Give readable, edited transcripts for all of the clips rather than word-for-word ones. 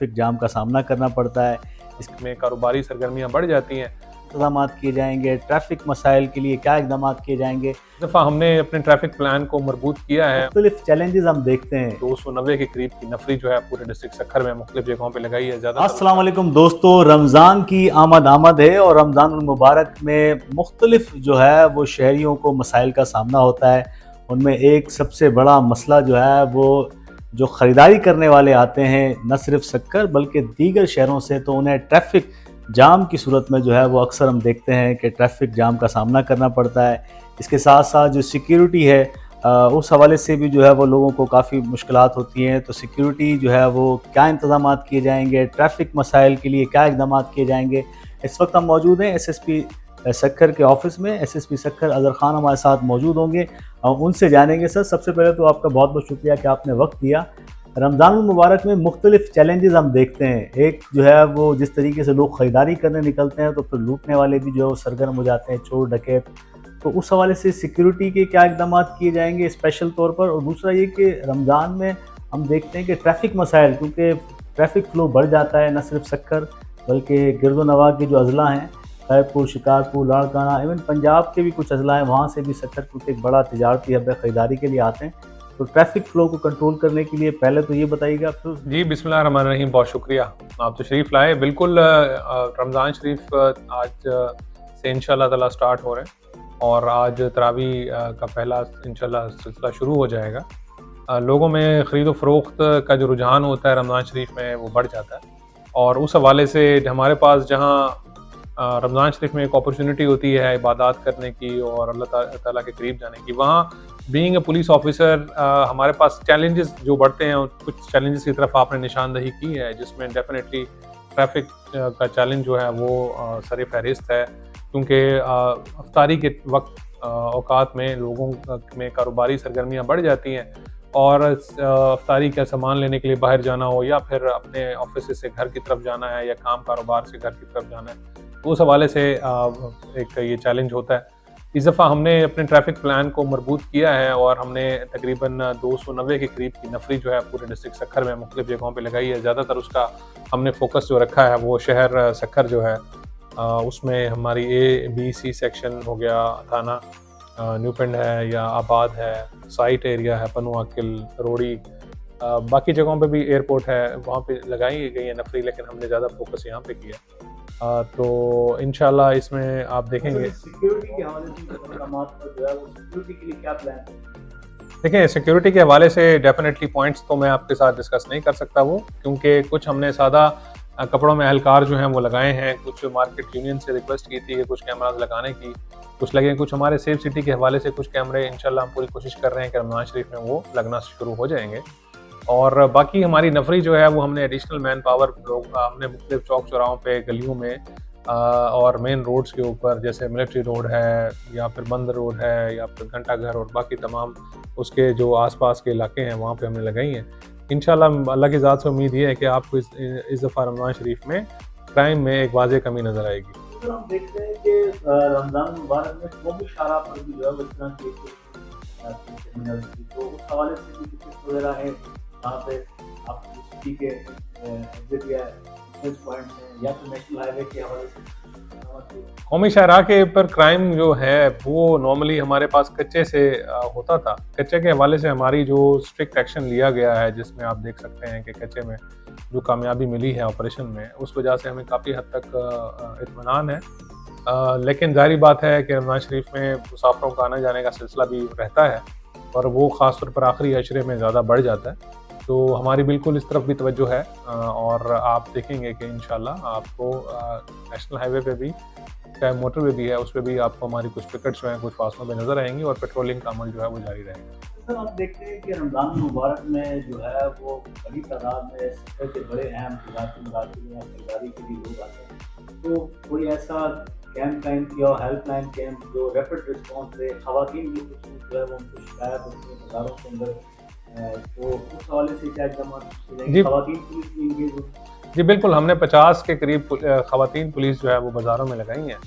Traffic jam का सामना करना पड़ता है, इसमें कारोबारी सरगर्मियाँ बढ़ जाती हैं। इंतजाम किए जाएंगे, ट्रैफिक मसाइल के लिए क्या इकदाम किए जाएंगे। इस दफ़ा हमने अपने ट्रैफिक प्लान को मजबूत किया है। मुख्तलिफ चैलेंजेस हम देखते हैं। 290 के करीब की नफरी जो है पूरे डिस्ट्रिक्ट सक्खर में मुख्तलिफ जगहों पे लगाई है। अस्सलाम वालेकुम दोस्तों, रमज़ान की आमद है और रमज़ान मुबारक में मुख्तलिफ जो है वो शहरियों को मसाइल का सामना होता है। उनमें एक सबसे बड़ा मसला जो है वो जो ख़रीदारी करने वाले आते हैं न सिर्फ सक्कर बल्कि दीगर शहरों से, तो उन्हें ट्रैफिक जाम की सूरत में जो है वो अक्सर हम देखते हैं कि ट्रैफिक जाम का सामना करना पड़ता है। इसके साथ साथ जो सिक्योरिटी है उस हवाले से भी जो है वो लोगों को काफ़ी मुश्किलात होती हैं। तो सिक्योरिटी जो है वो क्या इंतज़ाम किए जाएंगे, ट्रैफिक मसाइल के लिए क्या इकदाम किए जाएंगे। इस वक्त हम मौजूद हैं SSP सक्खर के ऑफिस में। SSP सक्खर अज़हर ख़ान हमारे साथ मौजूद होंगे, उनसे जानेंगे। सर, सबसे पहले तो आपका बहुत बहुत शुक्रिया कि आपने वक्त दिया। रमज़ान मुबारक में मुख्तलिफ चैलेंजेस हम देखते हैं। एक जो है वो जिस तरीके से लोग ख़रीदारी करने निकलते हैं तो फिर लूटने वाले भी जो है वो सरगर्म हो जाते हैं, चोर डकैत। तो उस हवाले से सिक्योरिटी के क्या इकदाम किए जाएंगे स्पेशल तौर पर। और दूसरा ये कि रमज़ान में हम देखते हैं कि ट्रैफिक मसाइल, क्योंकि ट्रैफिक फ़्लो बढ़ जाता है न सिर्फ सक्खर बल्कि गिरदो नवाह के जो अज़ला हैं, खैरपुर, शिकारपुर, लाड़काना, इवन पंजाब के भी कुछ अज़ला हैं, वहाँ से भी सक्खर क्योंकि एक बड़ा तिजारती हब है, ख़रीदारी के लिए आते हैं। तो ट्रैफिक फ़्लो को कंट्रोल करने के लिए पहले तो ये बताइएगा। फिर जी, बिस्मिल्लाहिर्रहमानिर्रहीम, बहुत शुक्रिया, आप तशरीफ़ लाए। बिल्कुल, रमज़ान शरीफ आज से इंशाअल्लाह ताला स्टार्ट हो रहे हैं और आज तरावी का पहला इंशाअल्लाह सिलसिला शुरू हो जाएगा। लोगों में ख़रीद व फ़रोख्त का जो रुझान होता है रमज़ान शरीफ में वो बढ़ जाता है और उस हवाले से हमारे पास जहाँ रमज़ान शरीफ में एक अपॉर्चुनिटी होती है इबादत करने की और अल्लाह ताला के करीब जाने की, वहाँ बीइंग ए पुलिस ऑफिसर हमारे पास चैलेंजेस जो बढ़ते हैं, कुछ चैलेंजेस की तरफ आपने निशानदही की है, जिसमें डेफिनेटली ट्रैफिक का चैलेंज जो है वो सर फहरिस्त है। क्योंकि अफ्तारी के वक्त औकात में लोगों में कारोबारी सरगर्मियाँ बढ़ जाती हैं और अफ्तारी का सामान लेने के लिए बाहर जाना हो या फिर अपने ऑफिस से घर की तरफ जाना है या काम कारोबार से घर की तरफ जाना है, तो उस हवाले से एक ये चैलेंज होता है। इस दफ़ा हमने अपने ट्रैफिक प्लान को मजबूत किया है और हमने तकरीबन 290 के करीब की नफरी जो है पूरे डिस्ट्रिक्ट सक्खर में मुख्तलिफ जगहों पे लगाई है। ज़्यादातर उसका हमने फोकस जो रखा है वो शहर सक्खर जो है उसमें हमारी A-B-C सेक्शन हो गया, थाना न्यू पिंड है या आबाद है, साइट एरिया है, पनुआकिल, रोड़ी, बाकी जगहों पे भी एयरपोर्ट है, वहाँ पे लगाई गई है नफरी, लेकिन हमने ज़्यादा फोकस यहाँ पे किया। तो इंशाल्लाह इसमें आप देखेंगे। सिक्योरिटी के हवाले से जो है वो सिक्योरिटी के लिए क्या प्लान है? देखिए, सिक्योरिटी के हवाले से डेफिनेटली पॉइंट्स तो मैं आपके साथ डिस्कस नहीं कर सकता वो, क्योंकि कुछ हमने सादा कपड़ों में एहलकार जो हैं वो लगाए हैं, कुछ मार्केट यूनियन से रिक्वेस्ट की थी कि कुछ कैमराज लगाने की, कुछ लगे, कुछ हमारे सेफ सिटी के हवाले से कुछ कैमरे इंशाल्लाह हम पूरी कोशिश कर रहे हैं कि रमज़ान शरीफ में वो लगना शुरू हो जाएंगे। और बाकी हमारी नफरी जो है वो हमने एडिशनल मैन पावर लोग हमने मुख्तलिफ चौक चौराहों पे, गलियों में और मेन रोड्स के ऊपर, जैसे मिलिट्री रोड है या फिर बंद रोड है या फिर घंटा घर और बाकी तमाम उसके जो आसपास के इलाके हैं वहाँ पे हमने लगाई हैं। इंशाल्लाह अल्लाह की ज़ात से उम्मीद ये है कि आपको इस दफ़ा रमज़ान शरीफ में क्राइम में एक वाज़ेह कमी नज़र आएगी। तो हम देखते हैं कि रमज़ान मुबारक में कौमी शाहरा पर भी जो है वो इस तरह की तो उस हवाले से भी कुछ वगैरह है वहाँ पे आप सिटी के एग्जिट या पॉइंट्स हैं या फिर नेशनल हाईवे के हवाले से। कौमी शाहरा के ऊपर क्राइम जो है वो नॉर्मली हमारे पास कच्चे से होता था। कच्चे के हवाले से हमारी जो स्ट्रिक्ट एक्शन लिया गया है, जिसमें आप देख सकते हैं कि कच्चे में जो कामयाबी मिली है ऑपरेशन में, उस वजह से हमें काफ़ी हद तक इत्मीनान है। लेकिन जाहिर बात है कि रमज़ान शरीफ में मुसाफिरों का आने जाने का सिलसिला भी रहता है और वो ख़ास तौर पर आखिरी अशरे में ज़्यादा बढ़ जाता है। तो हमारी बिल्कुल इस तरफ भी तवज्जो है और आप देखेंगे कि इंशाल्लाह आपको नेशनल हाईवे पे भी, चाहे मोटरवे भी है, उस पर भी आपको हमारी कुछ पिकेट्स जो हैं कुछ फासलों में नज़र आएंगी और पेट्रोलिंग का अमल जो है वो जारी रहेगा। सर, आप देखते हैं कि रमज़ान मुबारक में जो है वो बड़ी तादाद में सक्खर के बड़े अहम खरीदारी के लिए लोग आते हैं। तो कोई ऐसा कैंप कायम किया और हेल्पलाइन कैंप जो रैपिड रिस्पॉन्स दे, ख़वातीन की जो है वो उनको शिकायत होती है बाज़ारों के अंदर, तो उस हवाले से क्या इक़दाम ख़वातीन पुलिस भी इंगेज होती? जी बिल्कुल, हमने 50 के करीब ख़वातीन पुलिस जो है वो बाज़ारों में लगाई हैं।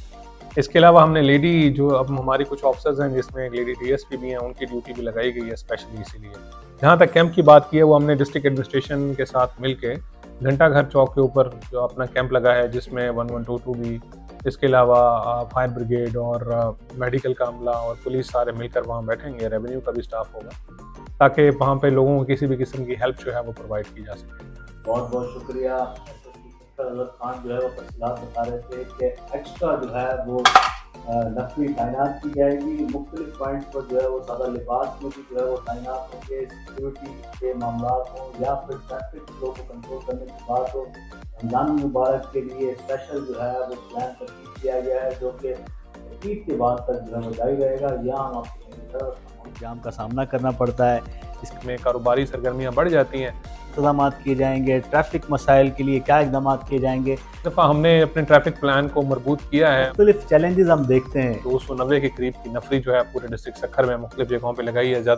इसके अलावा हमने लेडी जो अब हमारी कुछ ऑफिसर्स हैं, जिसमें एक लेडी DSP भी हैं, उनकी ड्यूटी भी लगाई गई है स्पेशली इसीलिए। जहाँ तक कैंप की बात की है वो हमने डिस्ट्रिक्ट एडमिनिस्ट्रेशन के साथ मिल के घंटा घर चौक के ऊपर जो अपना कैंप लगा है जिसमें 1122 भी, इसके अलावा फायर ब्रिगेड और मेडिकल का अमला और पुलिस सारे मिलकर वहाँ बैठेंगे, रेवेन्यू का भी स्टाफ होगा, ताकि वहाँ पे लोगों को किसी भी किस्म की हेल्प जो है वो प्रोवाइड की जा सके। बहुत बहुत शुक्रिया। खान जो है वो तफसीलात बता रहे थे कि एक्स्ट्रा जो है वो नफरी तैनात की जाएगी, मुख्तलिफ पॉइंट्स पर जो है वो सादा लिबास में भी जो है वो तैनात होंगे, सिक्योरिटी के मामला हों या फिर ट्रैफिक फ्लो को कंट्रोल करने की बात हो। रमज़ान मुबारक के लिए स्पेशल जो है वो प्लान तरतीब किया गया है जो कि ईद के बाद तक जो है वो जारी रहेगा। यहाँ हम आपको जाम का सामना करना पड़ता है, इसमें कारोबारी सरगर्मियाँ बढ़ जाती हैं। इक़दाम किए जाएंगे, ट्रैफिक मसाइल के लिए क्या इक़दाम किए जाएंगे। इस दफ़ा हमने अपने ट्रैफिक प्लान को मजबूत किया है। मुख्तलिफ चैलेंजेस हम देखते हैं। 290 के करीब की नफरी जो है पूरे डिस्ट्रिक्ट सक्खर में मुख्तलिफ जगहों पे लगाई है। ज़्यादा